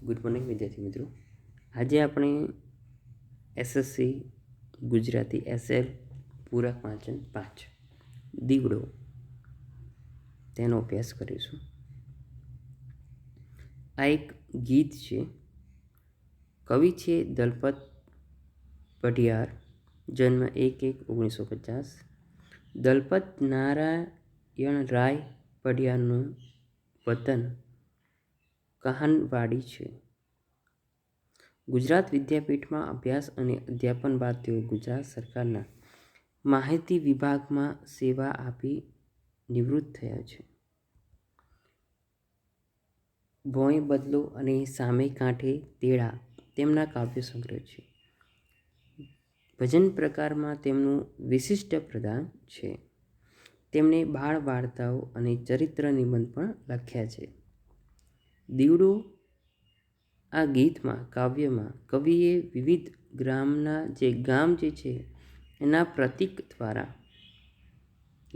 Good morning વિદ્યાર્થી મિત્રો. આજે આપણે એસએસસી ગુજરાતી એસએલ પૂરક વાંચન 5 દીવડો તેનો અભ્યાસ કરીશું. આ એક ગીત છે. કવિ છે દલપત પઢિયાર, જન્મ 1/1/1950. દલપત નારાયણ રાય પઢિયારનું વતન કહાનવાડી છે. ગુજરાત વિદ્યાપીઠમાં અભ્યાસ અને અધ્યાપન બાદ તેઓ ગુજરાત સરકારના માહિતી વિભાગમાં સેવા આપી નિવૃત્ત થયા છે. ભોંય બદલો અને સામે કાંઠે તેડા તેમના કાવ્ય સંગ્રહ છે. ભજન પ્રકારમાં તેમનું વિશિષ્ટ પ્રદાન છે. તેમણે બાળ વાર્તાઓ અને ચરિત્ર નિબંધ પણ લખ્યા છે. દીવડો આ ગીતમાં કાવ્યમાં કવિએ વિવિધ ગામ જે છે એના પ્રતીક દ્વારા,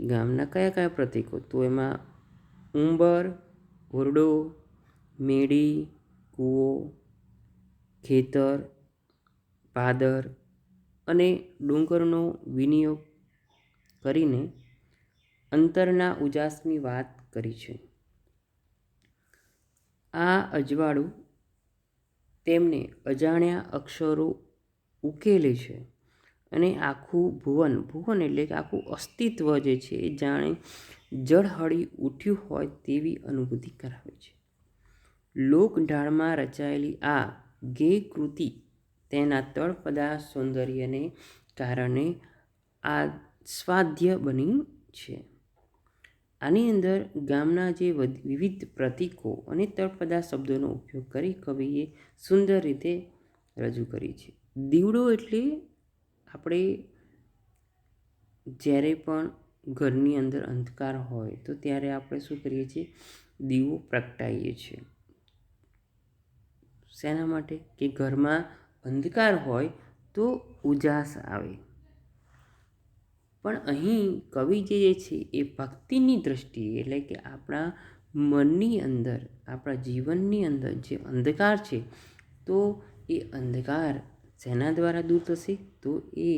ગામના કયા પ્રતીકો, તો એમાં ઉંબર, ઓરડો, મેડી, કૂવો, ખેતર, પાદર અને ડુંગરનો વિનિયોગ કરીને અંતરના ઉજાસની વાત કરી છે. આ અજવાળું તેમને અજાણ્યા અક્ષરો ઉકેલે છે અને આખું ભુવન એટલે કે આખું અસ્તિત્વ જે છે એ જાણે ઝળહળી ઉઠ્યું હોય તેવી અનુભૂતિ કરાવે છે. લોકઢાળમાં રચાયેલી આ ગેય કૃતિ તેના તળપદા સૌંદર્યને કારણે આસ્વાદ્ય બની છે. આની અંદર ગામના જે વિવિધ પ્રતીકો અને તળપદા શબ્દોનો ઉપયોગ કરી કવિએ સુંદર રીતે રજૂ કરી છે. દીવડો એટલે આપણે જ્યારે પણ ઘરની અંદર અંધકાર હોય તો ત્યારે આપણે શું કરીએ છીએ? દીવો પ્રગટાવીએ છીએ. શેના માટે? કે ઘરમાં અંધકાર હોય તો ઉજાસ આવે. પણ અહીં કવિ જે છે એ ભક્તિની દ્રષ્ટિએ, એટલે કે આપણા મનની અંદર, આપણા જીવનની અંદર જે અંધકાર છે તો એ અંધકાર શેના દ્વારા દૂર થશે? તો એ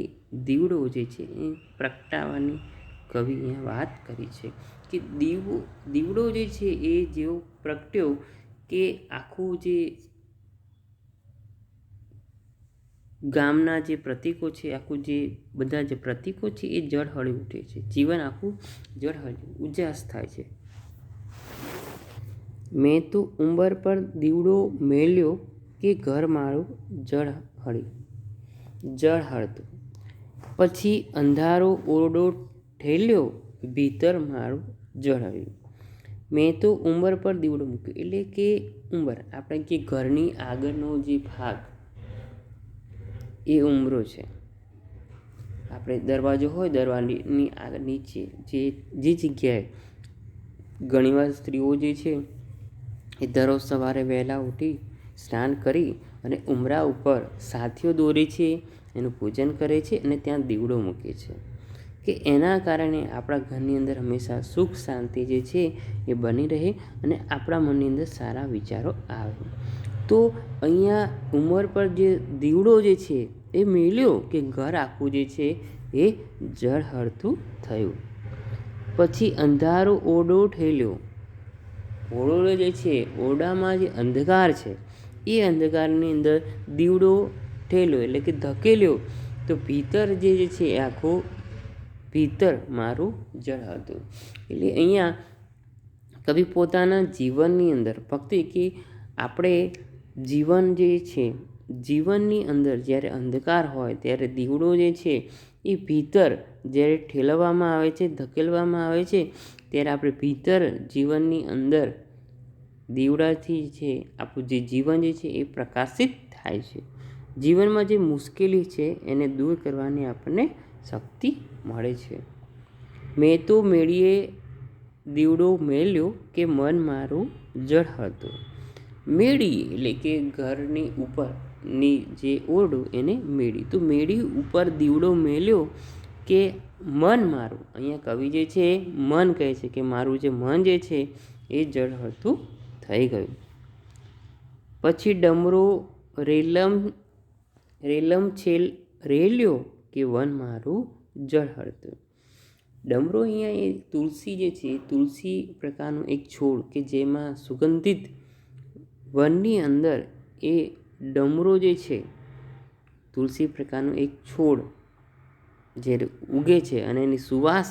દીવડો જે છે એ પ્રગટાવવાની કવિ અહીંયા વાત કરી છે. કે દીવડો જે છે એ જેવો પ્રગટ્યો કે આખું જે ગામના જે પ્રતીકો છે, આખું જે બધા જે પ્રતીકો છે એ ઝળહળી ઉઠે છે. જીવન આખું ઝળહળી ઉજાસ થાય છે. મેં તો ઉંબર પર દીવડો મેલ્યો કે ઘર મારું ઝળહળતું. પછી અંધારો ઓરડો ઠેલ્યો, ભીતર મારું ઝળહળ્યું. મેં તો ઉંબર પર દીવડો મૂક્યો, એટલે કે ઉંબર આપણે કે ઘરની આગળનો જે ભાગ એ ઉંબરો છે. આપણે દરવાજો હોય, દરવાજાની આગળ નીચે જે જગ્યાએ ઘણીવાર સ્ત્રીઓ જે છે એ દરરોજ સવારે વહેલા ઉઠી સ્નાન કરી અને ઉંબરા ઉપર સાથીઓ દોરે છે, એનું પૂજન કરે છે અને ત્યાં દીવડો મૂકે છે કે એના કારણે આપણા ઘરની અંદર હંમેશા સુખ શાંતિ જે છે એ બની રહે અને આપણા મનની અંદર સારા વિચારો આવે. તો અહીંયા ઉંબર પર જે દીવડો જે છે એ મેલ્યો કે ઘર આખું જે છે એ ઝળહળતું થયું. પછી અંધારો ઓરડો ઠેલ્યો. ઓરડો જે છે, ઓરડામાં જે અંધકાર છે એ અંધકારની અંદર દીવડો ઠેલ્યો એટલે કે ધકેલ્યો, તો ભીતર જે છે એ આખું ભીતર મારું ઝળહળતું. એટલે અહીંયા કવિ પોતાના જીવનની અંદર ફક્ત કે આપણે જીવન જે છે, જીવનની અંદર જ્યારે અંધકાર હોય ત્યારે દીવડો જે છે એ ભીતર જ્યારે ઠેલવવામાં આવે છે, ધકેલવામાં આવે છે, ત્યારે આપણે ભીતર જીવનની અંદર દીવડાથી છે આપણું જે જીવન જે છે એ પ્રકાશિત થાય છે. જીવનમાં જે મુશ્કેલી છે એને દૂર કરવાની આપણને શક્તિ મળે છે. મેં તો મેળીએ દીવડો મેલ્યો કે મન મારું ઝળહળતું. મેળી એટલે કે ઘરની ઉપરની જે ઓરડું એને મેળી. તો મેળી ઉપર દીવડો મેલ્યો કે મન મારું, અહીંયા કવિ જે છે મન કહે છે કે મારું જે મન જે છે એ ઝળહળતું થઈ ગયું. પછી ડમરો રેલમ છેલ રેલ્યો કે વન મારું ઝળહળતું. ડમરો અહીંયા એ તુલસી જે છે, તુલસી પ્રકારનું એક છોડ કે જેમાં સુગંધિત વનની અંદર એ ડમરો જે છે, તુલસી પ્રકારનું એક છોડ જ્યારે ઉગે છે અને એની સુવાસ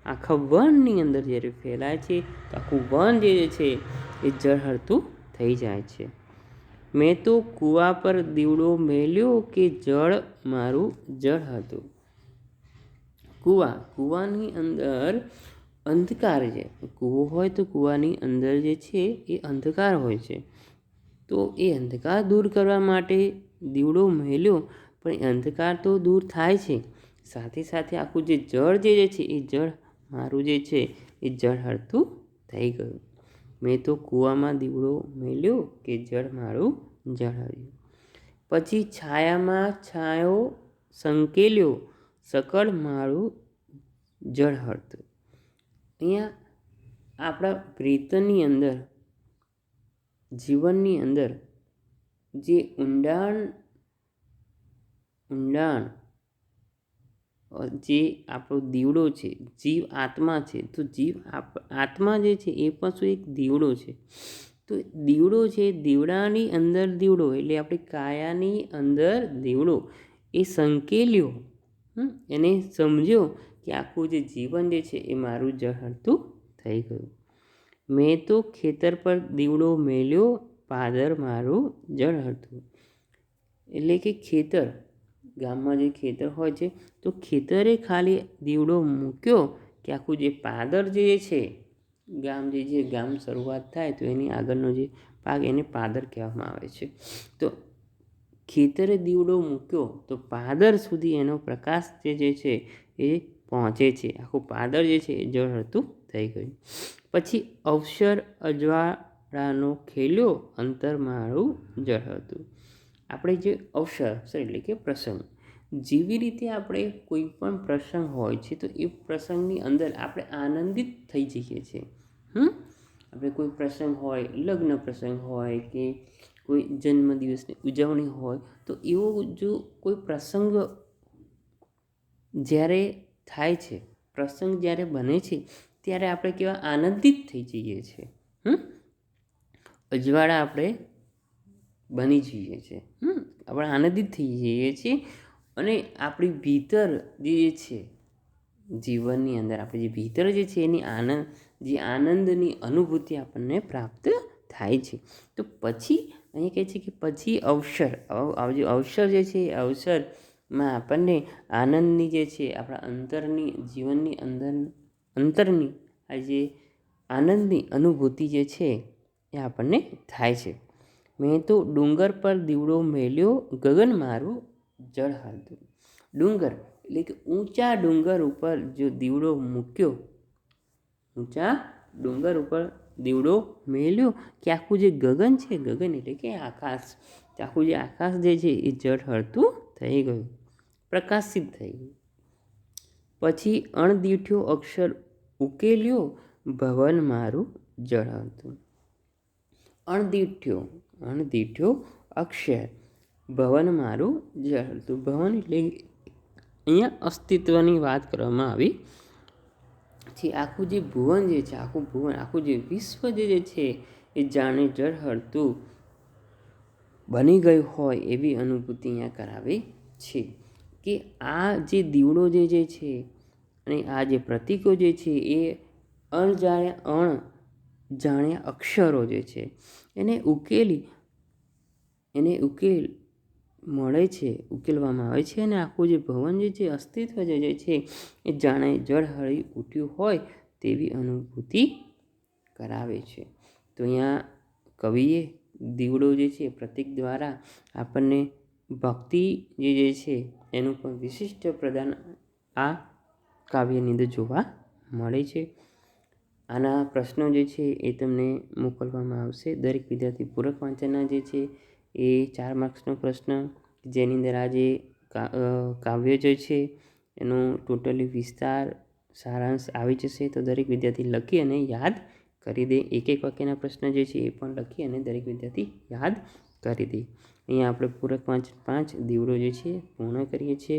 આખા વનની અંદર જ્યારે ફેલાય છે તો આખું વન જે છે એ ઝળહળતું થઈ જાય છે. મેં તો કૂવા પર દીવડો મેલ્યો કે જળ મારું ઝળહળતું. કૂવાની અંદર અંધકાર છે. કૂવો હોય તો કૂવાની અંદર જે છે એ અંધકાર હોય છે. તો એ અંધકાર દૂર કરવા માટે દીવડો મેલ્યો, પણ એ અંધકાર તો દૂર થાય છે, સાથે સાથે આખું જે જળ જે છે એ જળ મારું જે છે એ ઝળહળતું થઈ ગયું. મેં તો કૂવામાં દીવડો મેલ્યો કે જળ મારું ઝળહળ્યું. પછી છાયામાં છાંયો સંકેલ્યો સકળ મારું ઝળહળતું. અહીંયા આપણા પ્રેતની અંદર, જીવનની અંદર જે ઊંડાણ જે આપણો દીવડો છે, જીવ આત્મા છે, તો જીવ આત્મા જે છે એ પણ શું એક દીવડો છે. તો દીવડો છે, દીવડાની અંદર દીવડો એટલે આપણી કાયાની અંદર દીવડો એ સંકેલ્યો, એને સમજ્યો કે આખું જે જીવન જે છે એ મારું ઝળહળતું થઈ ગયું. મેં તો ખેતર પર દીવડો મેલ્યો પાદર મારું ઝળહળતું. એટલે કે ખેતર, ગામમાં જે ખેતર હોય છે તો ખેતરે ખાલી દીવડો મૂક્યો કે આખું જે પાદર જે છે, ગામ શરૂઆત થાય તો એની આગળનો જે ભાગ એને પાદર કહેવામાં આવે છે. તો ખેતરે દીવડો મૂક્યો તો પાદર સુધી એનો પ્રકાશ જે છે એ પહોંચે છે. આખું પાદર જે છે એ ઝળહળતું થઈ ગયું. પછી અવસર અજવાળાનો ખેલ્યો અંતર મારું ઝળહળતું. આપણે જે અવસર એટલે કે પ્રસંગ, જેવી રીતે આપણે કોઈ પણ પ્રસંગ હોય છે તો એ પ્રસંગની અંદર આપણે આનંદિત થઈ જઈએ છીએ. આપણે કોઈ પ્રસંગ હોય, લગ્ન પ્રસંગ હોય કે કોઈ જન્મદિવસની ઉજવણી હોય, તો એવો જો કોઈ પ્રસંગ જ્યારે થાય છે, પ્રસંગ જ્યારે બને છે ત્યારે આપણે કેવા આનંદિત થઈ જઈએ છીએ. અજવાળા આપણે બની જઈએ છીએ, આપણે આનંદિત થઈ જઈએ છીએ. અને આપણી ભીતર જે છે, જીવનની અંદર આપણે જે ભીતર જે છે એની આનંદની અનુભૂતિ આપણને પ્રાપ્ત થાય છે. તો પછી અહીંયા કહે છે કે પછી અવસર જે છે એ અવસરમાં આપણને આનંદની જે છે આપણા અંતરની જીવનની અંતરની આ જે આનંદની અનુભૂતિ જે છે એ આપણને થાય છે. મેં તો ડુંગર પર દીવડો મેલ્યો ગગન મારું ઝળહળતું. ડુંગર એટલે કે ઊંચા ડુંગર ઉપર જો દીવડો મૂક્યો, ઊંચા ડુંગર ઉપર દીવડો મેલ્યો કે આખું જે ગગન છે, ગગન એટલે કે આકાશ, આખું જે આકાશ જે છે એ ઝળહળતું થઈ ગયું, પ્રકાશિત થઈ ગયું. પછી અણદીઠ્યો અક્ષર ઉકેલ્યો ભવન મારું ઝળહળતું. અણદીઠ્યો અક્ષર ભવન મારું ઝળહળતું. ભવન એટલે અહીંયા અસ્તિત્વની વાત કરવામાં આવી છે. આખું જે ભુવન જે છે, આખું જે વિશ્વ જે છે એ જાણે ઝળહળતું બની ગયું હોય એવી અનુભૂતિ અહીંયા કરાવે છે. કે આ જે દીવડો જે છે અને આ જે પ્રતીકો જે છે એ અણજાણ્યા અક્ષરો જે છે એને ઉકેલવામાં આવે છે. અને આખું જે ભવન જે છે, અસ્તિત્વ જે છે એ જાણે ઝળહળી ઉઠ્યું હોય તેવી અનુભૂતિ કરાવે છે. તો અહીંયા કવિએ દીવડો જે છે પ્રતીક દ્વારા આપણને ભક્તિ જે છે એનું પણ વિશિષ્ટ પ્રદાન આ કાવ્યની અંદર જોવા મળે છે. આના પ્રશ્નો જે છે એ તમને મોકલવામાં આવશે. દરેક વિદ્યાર્થી પૂરક વાંચનના જે છે એ 4 માર્ક્સનો પ્રશ્ન, જેની અંદર આ જે કાવ્ય જે છે એનો ટોટલી વિસ્તાર સારાંશ આવી જશે. તો દરેક વિદ્યાર્થી લખી અને યાદ કરી દે. એક વાક્યના પ્રશ્ન જે છે એ પણ લખી અને દરેક વિદ્યાર્થી યાદ કરી દઈએ. અહીંયા આપણે પૂરક 5 દીવડો જે છે પૂર્ણ કરીએ છીએ.